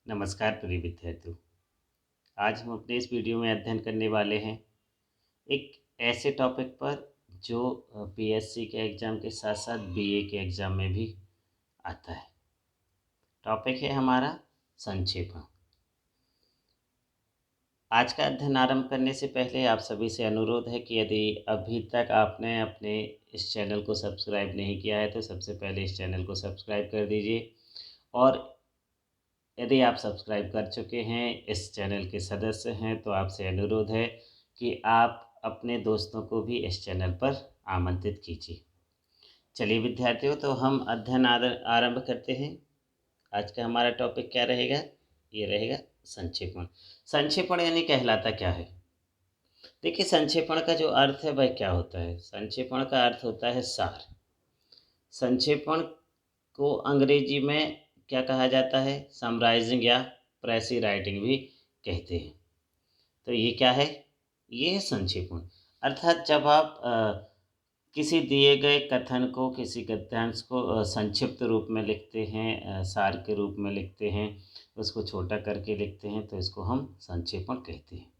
नमस्कार प्रिय विद्यार्थियों। आज हम अपने इस वीडियो में अध्ययन करने वाले हैं एक ऐसे टॉपिक पर जो पीएससी के एग्ज़ाम के साथ साथ बीए के एग्ज़ाम में भी आता है। टॉपिक है हमारा संक्षेपण। आज का अध्ययन आरंभ करने से पहले आप सभी से अनुरोध है कि यदि अभी तक आपने अपने इस चैनल को सब्सक्राइब नहीं किया है तो सबसे पहले इस चैनल को सब्सक्राइब कर दीजिए। और यदि आप सब्सक्राइब कर चुके हैं, इस चैनल के सदस्य हैं, तो आपसे अनुरोध है कि आप अपने दोस्तों को भी इस चैनल पर आमंत्रित कीजिए। चलिए विद्यार्थियों, तो हम अध्ययन आरंभ करते हैं। आज का हमारा टॉपिक क्या रहेगा? ये रहेगा संक्षेपण। संक्षेपण यानी कहलाता क्या है? देखिए, संक्षेपण का जो अर्थ है वह क्या होता है? संक्षेपण का अर्थ होता है सार। संक्षेपण को अंग्रेजी में क्या कहा जाता है? समराइजिंग या प्रेसी राइटिंग भी कहते हैं। तो ये क्या है? ये है संक्षेपण। अर्थात जब आप किसी दिए गए कथन को, किसी गद्यांश को संक्षिप्त रूप में लिखते हैं, सार के रूप में लिखते हैं, उसको छोटा करके लिखते हैं, तो इसको हम संक्षेपण कहते हैं।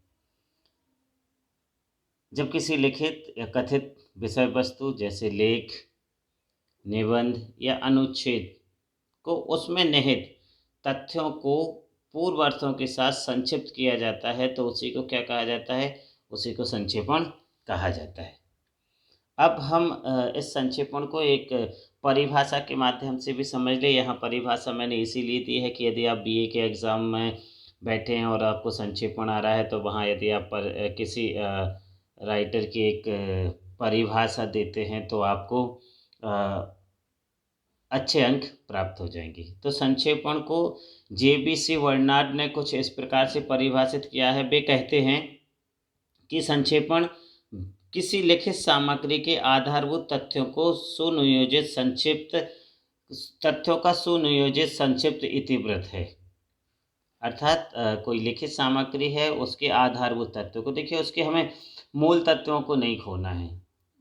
जब किसी लिखित या कथित विषय वस्तु जैसे लेख, निबंध या अनुच्छेद को उसमें निहित तथ्यों को पूर्व अर्थों के साथ संक्षिप्त किया जाता है, तो उसी को क्या कहा जाता है? उसी को संक्षेपण कहा जाता है। अब हम इस संक्षेपण को एक परिभाषा के माध्यम से भी समझ लें। यहाँ परिभाषा मैंने इसीलिए दी है कि यदि आप बीए के एग्ज़ाम में बैठे हैं और आपको संक्षेपण आ रहा है, तो वहाँ यदि आप किसी राइटर की एक परिभाषा देते हैं तो आपको अच्छे अंक प्राप्त हो जाएंगे। तो संक्षेपण को जेबीसी वर्नाड ने कुछ इस प्रकार से परिभाषित किया है। वे कहते हैं कि संक्षेपण किसी लिखित सामग्री के आधारभूत तथ्यों का सुनियोजित संक्षिप्त इतिवृत्त है। अर्थात कोई लिखित सामग्री है, उसके आधारभूत तथ्यों को देखिए, उसके हमें मूल तथ्यों को नहीं खोना है।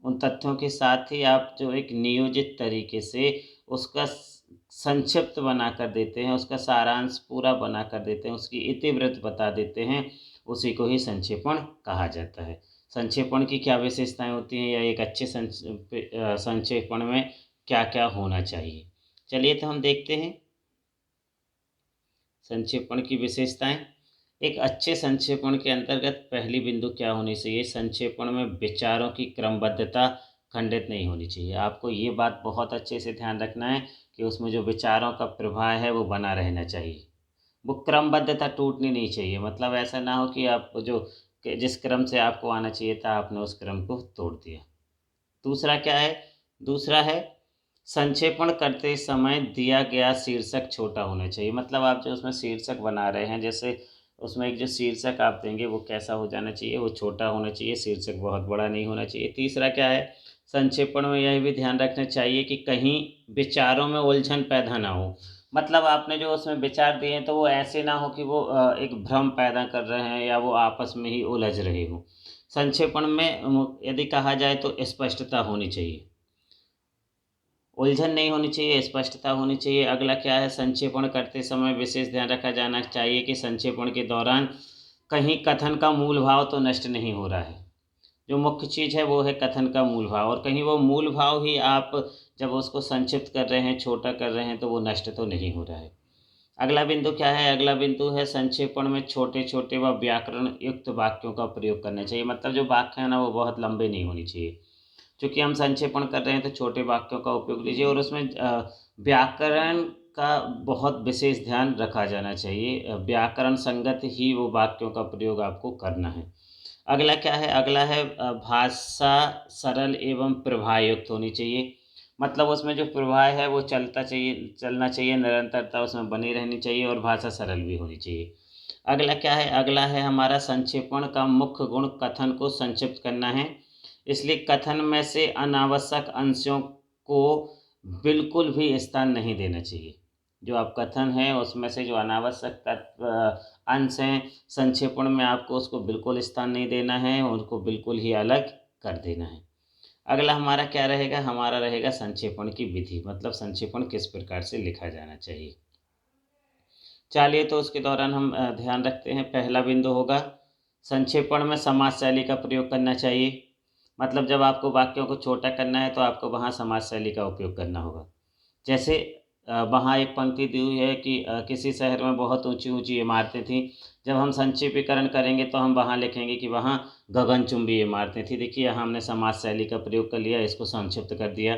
उन तथ्यों के साथ ही आप जो एक नियोजित तरीके से उसका संक्षिप्त बना कर देते हैं, उसका सारांश पूरा बना कर देते हैं, उसकी इतिवृत्त बता देते हैं, उसी को ही संक्षेपण कहा जाता है। संक्षेपण की क्या विशेषताएं होती हैं या एक अच्छे संक्षेपण में क्या क्या होना चाहिए? चलिए तो हम देखते हैं संक्षेपण की विशेषताएं। एक अच्छे संक्षेपण के अंतर्गत पहली बिंदु क्या होनी चाहिए? संक्षेपण में विचारों की क्रमबद्धता खंडित नहीं होनी चाहिए। आपको ये बात बहुत अच्छे से ध्यान रखना है कि उसमें जो विचारों का प्रवाह है वो बना रहना चाहिए। वो क्रमबद्धता टूटनी नहीं चाहिए। मतलब ऐसा ना हो कि आप जिस क्रम से आपको आना चाहिए था, आपने उस क्रम को तोड़ दिया। दूसरा क्या है? दूसरा है संक्षेपण करते समय दिया गया शीर्षक छोटा होना चाहिए। मतलब आप जो उसमें शीर्षक बना रहे हैं, जैसे उसमें एक जो शीर्षक आप देंगे वो कैसा हो जाना चाहिए? वो छोटा होना चाहिए, शीर्षक बहुत बड़ा नहीं होना चाहिए। तीसरा क्या है? संक्षेपण में यह भी ध्यान रखना चाहिए कि कहीं विचारों में उलझन पैदा ना हो। मतलब आपने जो उसमें विचार दिए हैं तो वो ऐसे ना हो कि वो एक भ्रम पैदा कर रहे हैं या वो आपस में ही उलझ रहे हों। संक्षेपण में यदि कहा जाए तो स्पष्टता होनी चाहिए, उलझन नहीं होनी चाहिए, स्पष्टता होनी चाहिए। अगला क्या है? संक्षेपण करते समय विशेष ध्यान रखा जाना चाहिए कि संक्षेपण के दौरान कहीं कथन का मूल भाव तो नष्ट नहीं हो रहा है। जो मुख्य चीज़ है वो है कथन का मूल भाव, और कहीं वो मूल भाव ही आप जब उसको संक्षिप्त कर रहे हैं, छोटा कर रहे हैं, तो वो नष्ट तो नहीं हो रहा है। अगला बिंदु क्या है? अगला बिंदु है संक्षेपण में छोटे छोटे व व्याकरण युक्त वाक्यों का प्रयोग करना चाहिए। मतलब जो वाक्य है ना, वो बहुत लंबे नहीं होने चाहिए। चूँकि हम संक्षेपण कर रहे हैं तो छोटे वाक्यों का उपयोग लीजिए, और उसमें व्याकरण का बहुत विशेष ध्यान रखा जाना चाहिए। व्याकरण संगत ही वो वाक्यों का प्रयोग आपको करना है। अगला क्या है? अगला है भाषा सरल एवं प्रवाहयुक्त होनी चाहिए। मतलब उसमें जो प्रवाह है वो चलना चाहिए, निरंतरता उसमें बनी रहनी चाहिए, और भाषा सरल भी होनी चाहिए। अगला क्या है? अगला है हमारा संक्षेपण का मुख्य गुण कथन को संक्षिप्त करना है। इसलिए कथन में से अनावश्यक अंशों को बिल्कुल भी स्थान नहीं देना चाहिए। जो आप कथन है उसमें से जो अनावश्यक अंश हैं, संक्षेपण में आपको उसको बिल्कुल स्थान नहीं देना है, उनको बिल्कुल ही अलग कर देना है। अगला हमारा क्या रहेगा? हमारा रहेगा संक्षेपण की विधि। मतलब संक्षेपण किस प्रकार से लिखा जाना चाहिए। चलिए तो उसके दौरान हम ध्यान रखते हैं। पहला बिंदु होगा संक्षेपण में समास शैली का प्रयोग करना चाहिए। मतलब जब आपको वाक्यों को छोटा करना है तो आपको वहाँ समास शैली का उपयोग करना होगा। जैसे वहाँ एक पंक्ति दी हुई है कि किसी शहर में बहुत ऊंची-ऊंची इमारतें थीं। जब हम संक्षेपीकरण करेंगे तो हम वहाँ लिखेंगे कि वहाँ गगनचुंबी इमारतें थीं। देखिए यहाँ हमने समास शैली का प्रयोग कर लिया, इसको संक्षिप्त कर दिया।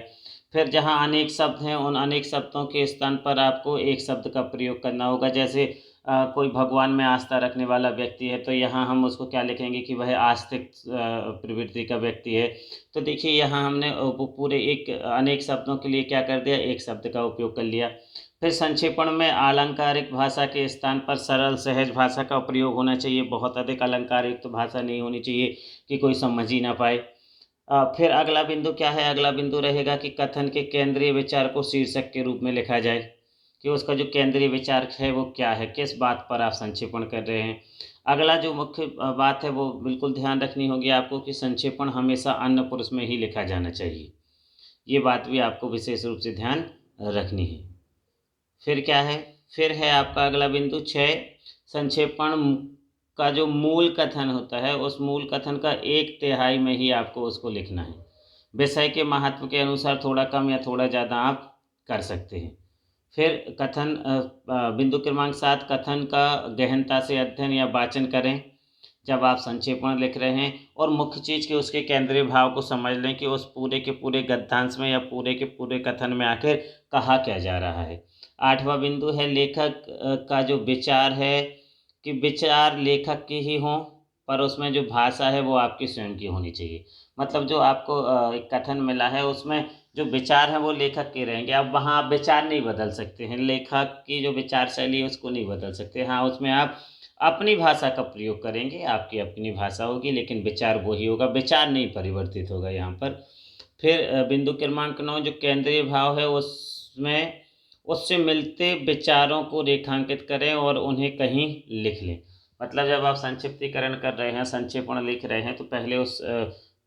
फिर जहाँ अनेक शब्द हैं, उन अनेक शब्दों के स्थान पर आपको एक शब्द का प्रयोग करना होगा। जैसे कोई भगवान में आस्था रखने वाला व्यक्ति है, तो यहाँ हम उसको क्या लिखेंगे कि वह आस्तिक प्रवृत्ति का व्यक्ति है। तो देखिए यहाँ हमने वो पूरे एक अनेक शब्दों के लिए क्या कर दिया, एक शब्द का उपयोग कर लिया। फिर संक्षेपण में आलंकारिक भाषा के स्थान पर सरल सहज भाषा का प्रयोग होना चाहिए। बहुत अधिक अलंकारिक तो भाषा नहीं होनी चाहिए कि कोई समझ ही ना पाए। फिर अगला बिंदु क्या है, अगला बिंदु रहेगा कि कथन के केंद्रीय विचार को शीर्षक के रूप में लिखा जाए कि उसका जो केंद्रीय विचार है वो क्या है, किस बात पर आप संक्षेपण कर रहे हैं। अगला जो मुख्य बात है वो बिल्कुल ध्यान रखनी होगी आपको कि संक्षेपण हमेशा अन्य पुरुष में ही लिखा जाना चाहिए। ये बात भी आपको विशेष रूप से ध्यान रखनी है। फिर क्या है, फिर है आपका अगला बिंदु 6, संक्षेपण का जो मूल कथन होता है उस मूल कथन का 1/3 में ही आपको उसको लिखना है। विषय के महत्व के अनुसार थोड़ा कम या थोड़ा ज़्यादा आप कर सकते हैं। फिर कथन बिंदु क्रमांक 7, कथन का गहनता से अध्ययन या वाचन करें। जब आप संक्षेपण लिख रहे हैं और मुख्य चीज़ के उसके केंद्रीय भाव को समझ लें कि उस पूरे के पूरे गद्यांश में या पूरे के पूरे कथन में आखिर कहा क्या जा रहा है। 8वां बिंदु है लेखक का जो विचार है कि विचार लेखक के ही हों, पर उसमें जो भाषा है वो आपकी स्वयं की होनी चाहिए। मतलब जो आपको एक कथन मिला है उसमें जो विचार हैं वो लेखक के रहेंगे। अब वहाँ आप विचार नहीं बदल सकते हैं, लेखक की जो विचार शैली है उसको नहीं बदल सकते। हाँ, उसमें आप अपनी भाषा का प्रयोग करेंगे, आपकी अपनी भाषा होगी, लेकिन विचार वही होगा, विचार नहीं परिवर्तित होगा यहाँ पर। फिर बिंदु क्रमांक 9, जो केंद्रीय भाव है उसमें उससे मिलते विचारों को रेखांकित करें और उन्हें कहीं लिख लें। मतलब जब आप संक्षिप्तीकरण कर रहे हैं, संक्षेपण लिख रहे हैं, तो पहले उस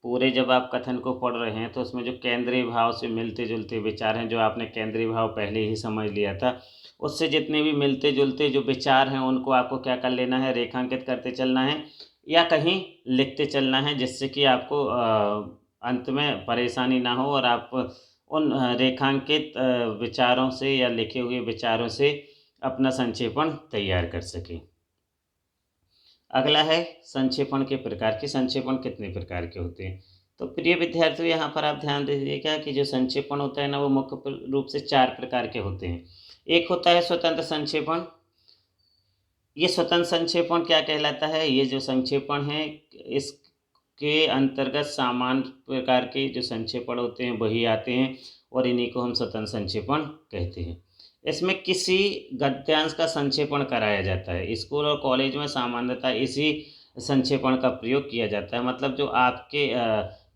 पूरे जब आप कथन को पढ़ रहे हैं तो उसमें जो केंद्रीय भाव से मिलते-जुलते विचार हैं, जो आपने केंद्रीय भाव पहले ही समझ लिया था, उससे जितने भी मिलते-जुलते जो विचार हैं उनको आपको क्या कर लेना है, रेखांकित करते चलना है या कहीं लिखते चलना है, जिससे कि आपको अंत में परेशानी ना हो और आप उन रेखांकित विचारों से या लिखे हुए विचारों से अपना संक्षेपण तैयार कर सकें। अगला है संक्षेपण के प्रकार कि संक्षेपण कितने प्रकार के होते हैं। तो प्रिय विद्यार्थियों, यहाँ पर आप ध्यान दीजिएगा कि जो संक्षेपण होता है ना वो मुख्य रूप से 4 प्रकार के होते हैं। एक होता है स्वतंत्र संक्षेपण। ये स्वतंत्र संक्षेपण क्या कहलाता है? ये जो संक्षेपण है इसके अंतर्गत सामान्य प्रकार के जो संक्षेपण होते हैं वही आते हैं और इन्हीं को हम स्वतंत्र संक्षेपण कहते हैं। इसमें किसी गद्यांश का संक्षेपण कराया जाता है। स्कूल और कॉलेज में सामान्यतः इसी संक्षेपण का प्रयोग किया जाता है। मतलब जो आपके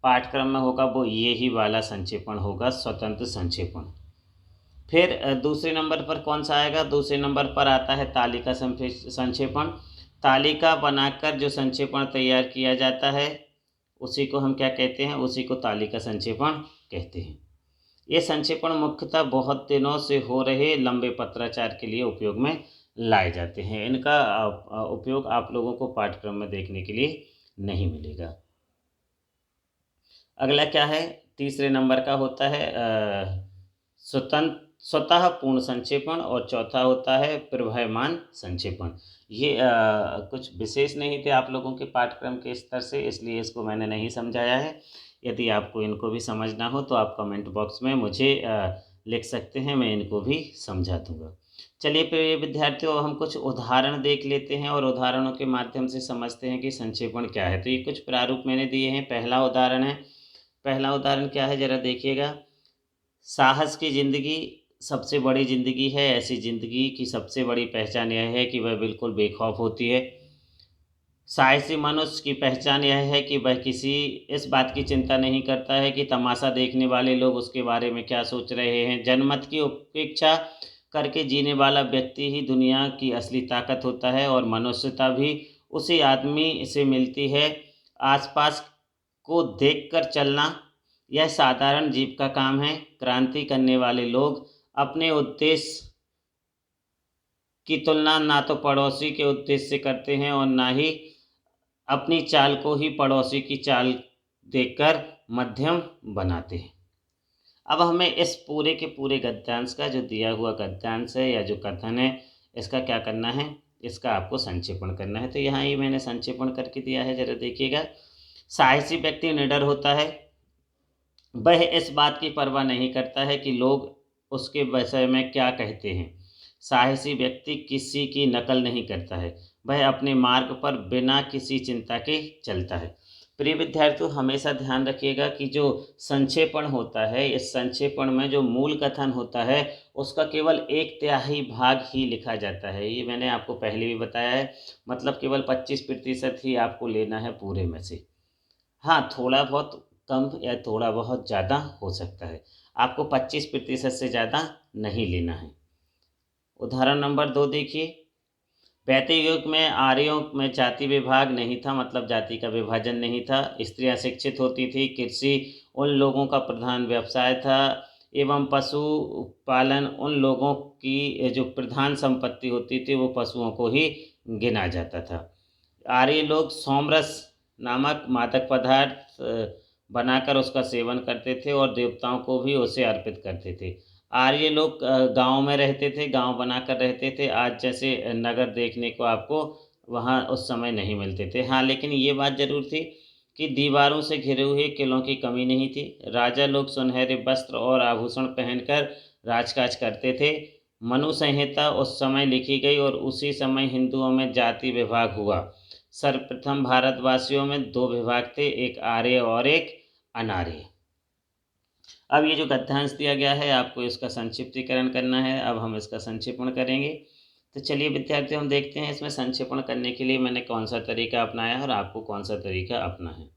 पाठ्यक्रम में होगा वो ये ही वाला संक्षेपण होगा, स्वतंत्र संक्षेपण। फिर दूसरे नंबर पर कौन सा आएगा? दूसरे नंबर पर आता है तालिका संक्षेपण। तालिका बनाकर जो संक्षेपण तैयार किया जाता है उसी को हम क्या कहते हैं? उसी को तालिका संक्षेपण कहते हैं। ये संक्षेपण मुख्यतः बहुत दिनों से हो रहे लंबे पत्राचार के लिए उपयोग में लाए जाते हैं। इनका उपयोग आप लोगों को पाठ्यक्रम में देखने के लिए नहीं मिलेगा। अगला क्या है? तीसरे नंबर का होता है स्वतः पूर्ण संक्षेपण और चौथा होता है प्रवाहमान संक्षेपण। ये कुछ विशेष नहीं थे आप लोगों के पाठ्यक्रम के स्तर से, इसलिए इसको मैंने नहीं समझाया है। यदि आपको इनको भी समझना हो तो आप कमेंट बॉक्स में मुझे लिख सकते हैं, मैं इनको भी समझा दूँगा। चलिए प्रिय विद्यार्थियों, हम कुछ उदाहरण देख लेते हैं और उदाहरणों के माध्यम से समझते हैं कि संक्षेपण क्या है। तो ये कुछ प्रारूप मैंने दिए हैं। पहला उदाहरण क्या है ज़रा देखिएगा। साहस की ज़िंदगी सबसे बड़ी ज़िंदगी है। ऐसी ज़िंदगी की सबसे बड़ी पहचान यह है कि वह बिल्कुल बेखौफ होती है। साहसी मनुष्य की पहचान यह है कि वह किसी इस बात की चिंता नहीं करता है कि तमाशा देखने वाले लोग उसके बारे में क्या सोच रहे हैं। जनमत की उपेक्षा करके जीने वाला व्यक्ति ही दुनिया की असली ताकत होता है और मनुष्यता भी उसी आदमी से मिलती है। आसपास को देखकर चलना यह साधारण जीव का काम है। क्रांति करने वाले लोग अपने उद्देश्य की तुलना ना तो पड़ोसी के उद्देश्य से करते हैं और ना ही अपनी चाल को ही पड़ोसी की चाल देखकर मध्यम बनाते हैं। अब हमें इस पूरे के पूरे गद्यांश का जो दिया हुआ गद्यांश है या जो कथन है, इसका क्या करना है, इसका आपको संक्षेपण करना है। तो यहाँ ये मैंने संक्षेपण करके दिया है, जरा देखिएगा। साहसी व्यक्ति निडर होता है, वह इस बात की परवाह नहीं करता है कि लोग उसके विषय में क्या कहते हैं। साहसी व्यक्ति किसी की नकल नहीं करता है, वह अपने मार्ग पर बिना किसी चिंता के चलता है। प्रिय विद्यार्थियों, हमेशा ध्यान रखिएगा कि जो संक्षेपण होता है, इस संक्षेपण में जो मूल कथन होता है उसका केवल 1/3 भाग ही लिखा जाता है। ये मैंने आपको पहले भी बताया है, मतलब केवल 25% ही आपको लेना है पूरे में से। हाँ, थोड़ा बहुत कम या थोड़ा बहुत ज़्यादा हो सकता है, आपको 25% से ज़्यादा नहीं लेना है। उदाहरण नंबर 2 देखिए। वैदिक युग में आर्यों में जाति विभाग नहीं था, मतलब जाति का विभाजन नहीं था। स्त्रियां शिक्षित होती थी, कृषि उन लोगों का प्रधान व्यवसाय था एवं पशु पालन उन लोगों की जो प्रधान संपत्ति होती थी, वो पशुओं को ही गिना जाता था। आर्य लोग सोमरस नामक मादक पदार्थ बनाकर उसका सेवन करते थे और देवताओं को भी उसे अर्पित करते थे। आर्य लोग गांव में रहते थे, गांव बनाकर रहते थे। आज जैसे नगर देखने को आपको वहां उस समय नहीं मिलते थे। हाँ, लेकिन ये बात ज़रूर थी कि दीवारों से घिरे हुए किलों की कमी नहीं थी। राजा लोग सुनहरे वस्त्र और आभूषण पहनकर राजकाज करते थे। मनु संहिता उस समय लिखी गई और उसी समय हिंदुओं में जाति विभाग हुआ। सर्वप्रथम भारतवासियों में 2 विभाग थे, एक आर्य और एक अनार्य। अब ये जो गद्यांश दिया गया है, आपको इसका संक्षिप्तीकरण करना है। अब हम इसका संक्षेपण करेंगे। तो चलिए विद्यार्थियों, हम देखते हैं इसमें संक्षेपण करने के लिए मैंने कौन सा तरीका अपनाया है और आपको कौन सा तरीका अपना है।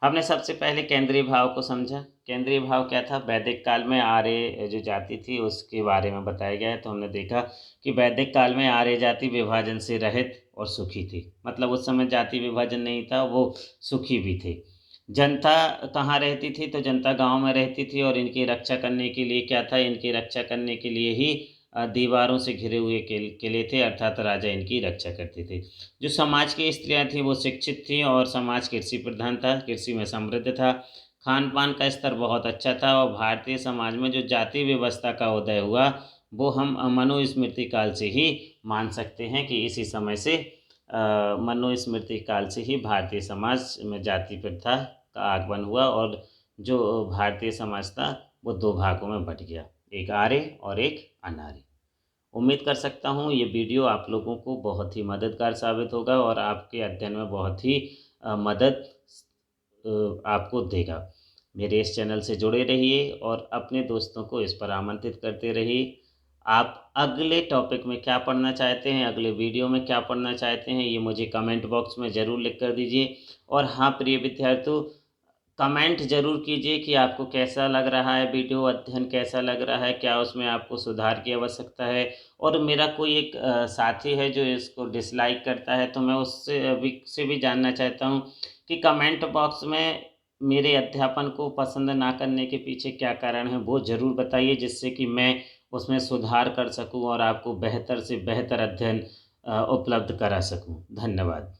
हमने सबसे पहले केंद्रीय भाव को समझा। केंद्रीय भाव क्या था? वैदिक काल में आर्य जो जाति थी उसके बारे में बताया गया है। तो हमने देखा कि वैदिक काल में आर्य जाति विभाजन से रहित और सुखी थी, मतलब उस समय जाति विभाजन नहीं था, वो सुखी भी थे। जनता कहाँ रहती थी? तो जनता गांव में रहती थी और इनकी रक्षा करने के लिए क्या था, इनकी रक्षा करने के लिए ही दीवारों से घिरे हुए किले थे, अर्थात राजा इनकी रक्षा करते थे। जो समाज की स्त्रियां थीं वो शिक्षित थीं और समाज कृषि प्रधान था, कृषि में समृद्ध था। खान पान का स्तर बहुत अच्छा था और भारतीय समाज में जो जाति व्यवस्था का उदय हुआ वो हम मनुस्मृति काल से ही मान सकते हैं कि इसी समय से मनुस्मृति काल से ही भारतीय समाज में जाति प्रथा का आगमन हुआ और जो भारतीय समाज था वो 2 भागों में बट गया, एक आर्य और एक अनार्य। उम्मीद कर सकता हूँ ये वीडियो आप लोगों को बहुत ही मददगार साबित होगा और आपके अध्ययन में बहुत ही मदद आपको देगा। मेरे इस चैनल से जुड़े रहिए और अपने दोस्तों को इस पर आमंत्रित करते रहिए। आप अगले टॉपिक में क्या पढ़ना चाहते हैं, अगले वीडियो में क्या पढ़ना चाहते हैं, ये मुझे कमेंट बॉक्स में ज़रूर लिख कर दीजिए। और हाँ प्रिय विद्यार्थियों, कमेंट ज़रूर कीजिए कि आपको कैसा लग रहा है वीडियो अध्ययन, कैसा लग रहा है, क्या उसमें आपको सुधार की आवश्यकता है। और मेरा कोई एक साथी है जो इसको डिसलाइक करता है, तो मैं उससे भी जानना चाहता हूँ कि कमेंट बॉक्स में मेरे अध्यापन को पसंद ना करने के पीछे क्या कारण है, वो ज़रूर बताइए, जिससे कि मैं उसमें सुधार कर सकूँ और आपको बेहतर से बेहतर अध्ययन उपलब्ध करा सकूँ। धन्यवाद।